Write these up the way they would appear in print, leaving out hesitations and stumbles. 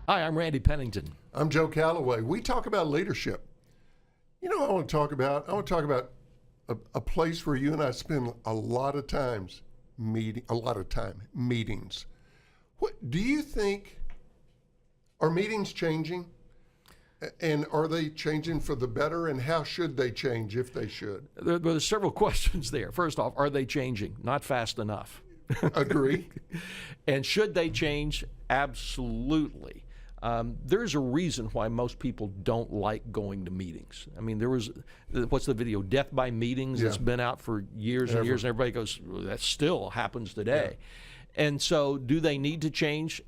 Hi, I'm Randy Pennington. I'm Joe Calloway. We talk about leadership. You know what I want to talk about? I want to talk about a place where you and I spend a lot of meetings. What do you think? Are meetings changing? And are they changing for the better? And how should they change, if they should? There's several questions there. First off, are they changing? Not fast enough. Agree. And should they change? Absolutely. There's a reason why most people don't like going to meetings. I mean, there was, what's the video, Death by Meetings? Yeah. It's been out for years and years, and everybody goes, well, that still happens today. Yeah. And so do they need to change?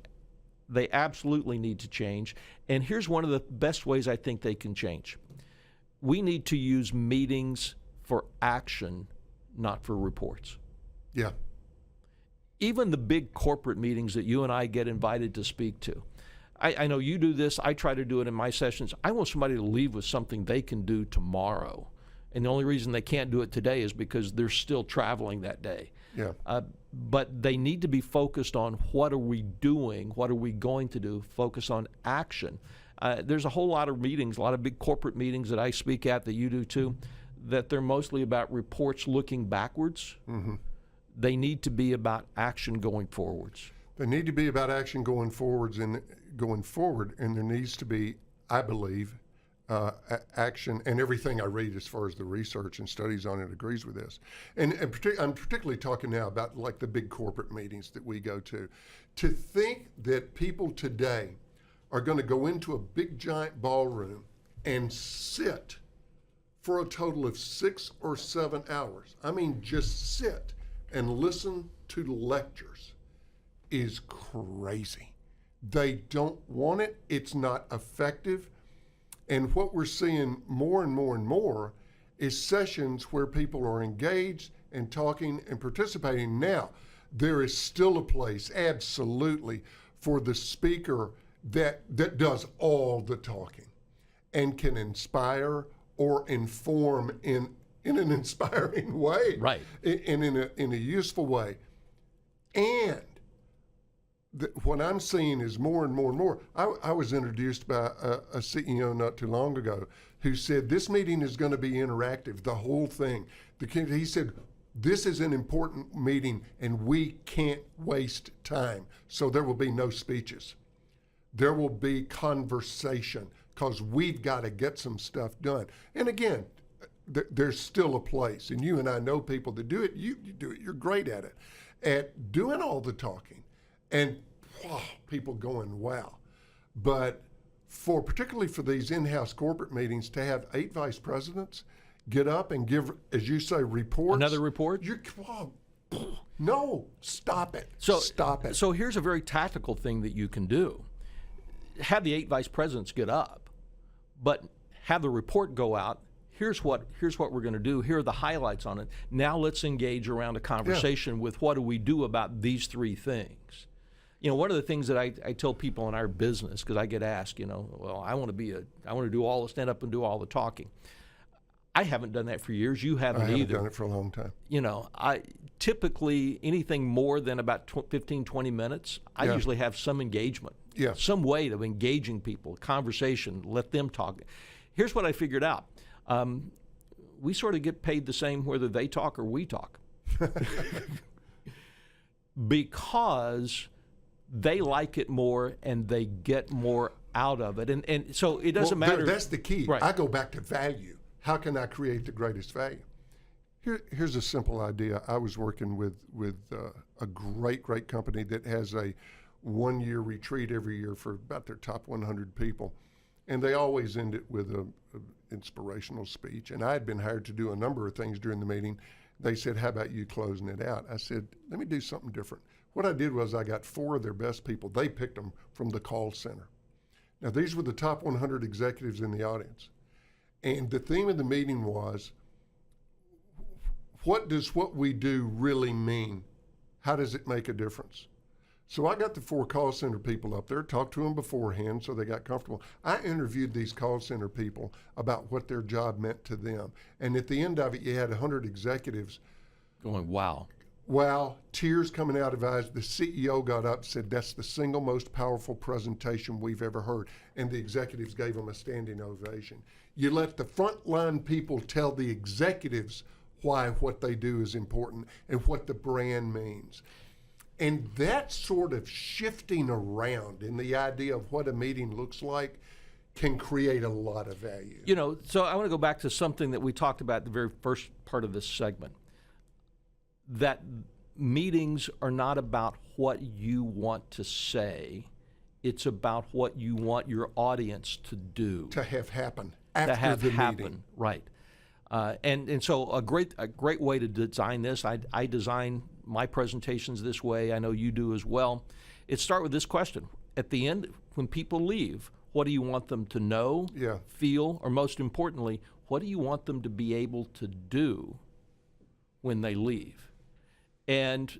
They absolutely need to change. And here's one of the best ways I think they can change. We need to use meetings for action, not for reports. Yeah. Even the big corporate meetings that you and I get invited to speak to. I know you do this. I try to do it in my sessions. I want somebody to leave with something they can do tomorrow. And the only reason they can't do it today is because they're still traveling that day. Yeah. But they need to be focused on what are we doing, what are we going to do, focus on action. There's a whole lot of meetings, a lot of big corporate meetings that I speak at, that you do too, that they're mostly about reports looking backwards. Mm-hmm. They need to be about action going forwards. They need to be about action going forward, and there needs to be, I believe, action, and everything I read as far as the research and studies on it agrees with this. And I'm particularly talking now about like the big corporate meetings that we go to. To think that people today are going to go into a big giant ballroom and sit for a total of 6 or 7 hours. I mean, just sit and listen to lectures is crazy. They don't want it. It's not effective. And what we're seeing more and more and more is sessions where people are engaged and talking and participating. Now, there is still a place, absolutely, for the speaker that does all the talking and can inspire or inform in an inspiring way, right? And in a useful way. And what I'm seeing is more and more and more. I was introduced by a CEO not too long ago who said, this meeting is going to be interactive, the whole thing. He said, this is an important meeting and we can't waste time. So there will be no speeches. There will be conversation because we've got to get some stuff done. And again, there's still a place. And you and I know people that do it. You do it. You're great at it. At doing all the talking. And wow, people going, wow. But particularly for these in-house corporate meetings, to have 8 vice presidents get up and give, as you say, reports. Another report? No, stop it. Stop it. So here's a very tactical thing that you can do. Have the 8 vice presidents get up, but have the report go out. Here's what we're going to do. Here are the highlights on it. Now let's engage around a conversation with what do we do about these 3 things. You know, one of the things that I tell people in our business, because I get asked, well, I want to do all the stand up and do all the talking. I haven't done that for years. You haven't either. I haven't done it for a long time. I typically anything more than about 15, 20 minutes, I usually have some engagement. Yeah. Some way of engaging people, conversation, let them talk. Here's what I figured out. We sort of get paid the same whether they talk or we talk. Because they like it more and they get more out of it. And so it doesn't matter. That's the key. Right. I go back to value. How can I create the greatest value? Here's a simple idea. I was working with a great company that has a 1-year retreat every year for about their top 100 people. And they always end it with an inspirational speech. And I had been hired to do a number of things during the meeting. They said, how about you closing it out? I said, let me do something different. What I did was I got 4 of their best people. They picked them from the call center. Now, these were the top 100 executives in the audience. And the theme of the meeting was, what does what we do really mean? How does it make a difference? So I got the 4 call center people up there, talked to them beforehand so they got comfortable. I interviewed these call center people about what their job meant to them. And at the end of it, you had 100 executives going, wow. Wow, tears coming out of eyes. The CEO got up, said that's the single most powerful presentation we've ever heard. And the executives gave him a standing ovation. You let the frontline people tell the executives why what they do is important and what the brand means. And that sort of shifting around in the idea of what a meeting looks like can create a lot of value. You know, so I want to go back to something that we talked about at the very first part of this segment. That meetings are not about what you want to say. It's about what you want your audience to do. To have happen after the meeting. Right. And so a great way to design this, I design my presentations this way. I know you do as well. It starts with this question. At the end, when people leave, what do you want them to know, feel, or most importantly, what do you want them to be able to do when they leave? And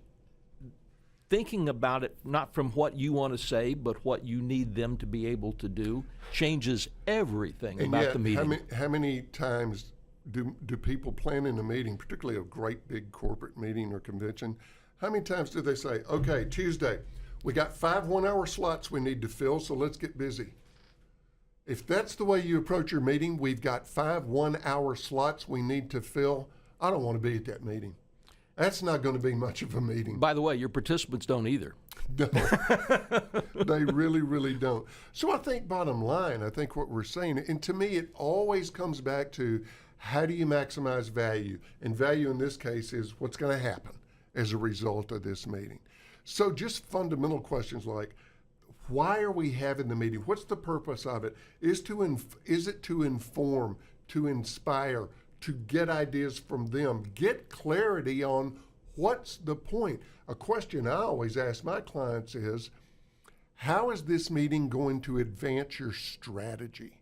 thinking about it not from what you want to say, but what you need them to be able to do changes everything and about yet, the meeting. How many times do people plan in a meeting, particularly a great big corporate meeting or convention, how many times do they say, okay, Tuesday, we got 5 one-hour slots we need to fill, so let's get busy. If that's the way you approach your meeting, we've got 5 one-hour slots we need to fill, I don't want to be at that meeting. That's not going to be much of a meeting. By the way, your participants don't either. No, they really, really don't. So I think bottom line, I think what we're saying, and to me it always comes back to how do you maximize value? And value in this case is what's going to happen as a result of this meeting. So just fundamental questions like, why are we having the meeting? What's the purpose of it? Is it to inform, to inspire, to get ideas from them, get clarity on what's the point. A question I always ask my clients is, how is this meeting going to advance your strategy?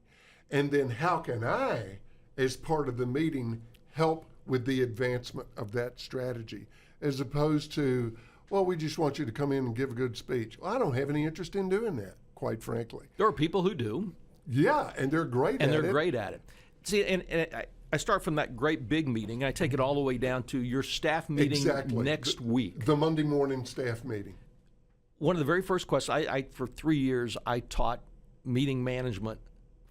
And then how can I, as part of the meeting, help with the advancement of that strategy? As opposed to, well, we just want you to come in and give a good speech. Well, I don't have any interest in doing that, quite frankly. There are people who do. Yeah, and they're great at it. And they're great at it. See, and I start from that great big meeting, and I take it all the way down to your staff meeting next week. The Monday morning staff meeting. One of the very first questions, for 3 years, I taught meeting management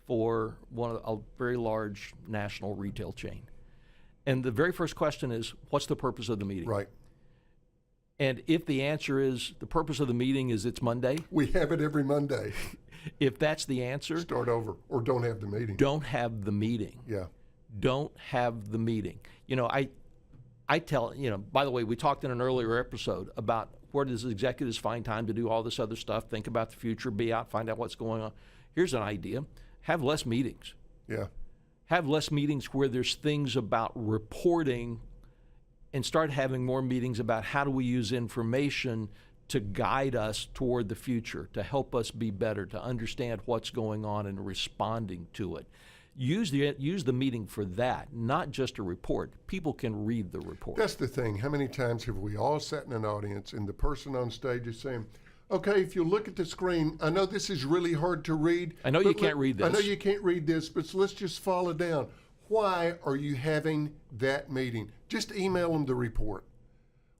for a very large national retail chain. And the very first question is, what's the purpose of the meeting? Right. And if the answer is the purpose of the meeting is it's Monday. We have it every Monday. If that's the answer. Start over or don't have the meeting. Don't have the meeting. Yeah. Don't have the meeting. You know, I tell, you know, by the way, we talked in an earlier episode about where does executives find time to do all this other stuff, think about the future, be out, find out what's going on. Here's an idea. Have less meetings. Yeah. Have less meetings where there's things about reporting and start having more meetings about how do we use information to guide us toward the future, to help us be better, to understand what's going on and responding to it. Use the meeting for that, not just a report. People can read the report. That's the thing. How many times have we all sat in an audience and the person on stage is saying, okay, if you look at the screen, I know this is really hard to read. I know you can't read this. I know you can't read this, but let's just follow down. Why are you having that meeting? Just email them the report.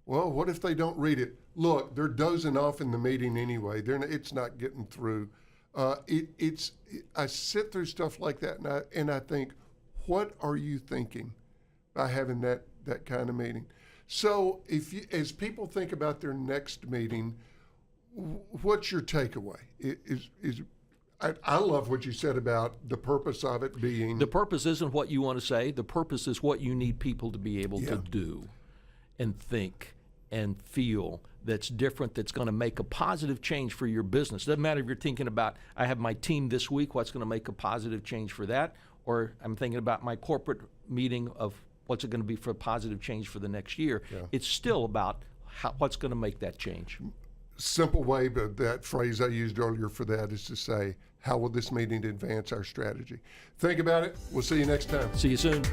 Well, what if they don't read it? Look, they're dozing off in the meeting anyway. It's not getting through. I sit through stuff like that and I think, what are you thinking by having that kind of meeting? So as people think about their next meeting, what's your takeaway? I love what you said about the purpose of it being. The purpose isn't what you want to say. The purpose is what you need people to be able to do and think and feel that's different, that's going to make a positive change for your business. It doesn't matter if you're thinking about, I have my team this week, what's going to make a positive change for that, or I'm thinking about my corporate meeting of what's it going to be for a positive change for the next year. Yeah. It's still about what's going to make that change. Simple way, but that phrase I used earlier for that is to say, how will this meeting advance our strategy? Think about it. We'll see you next time. See you soon.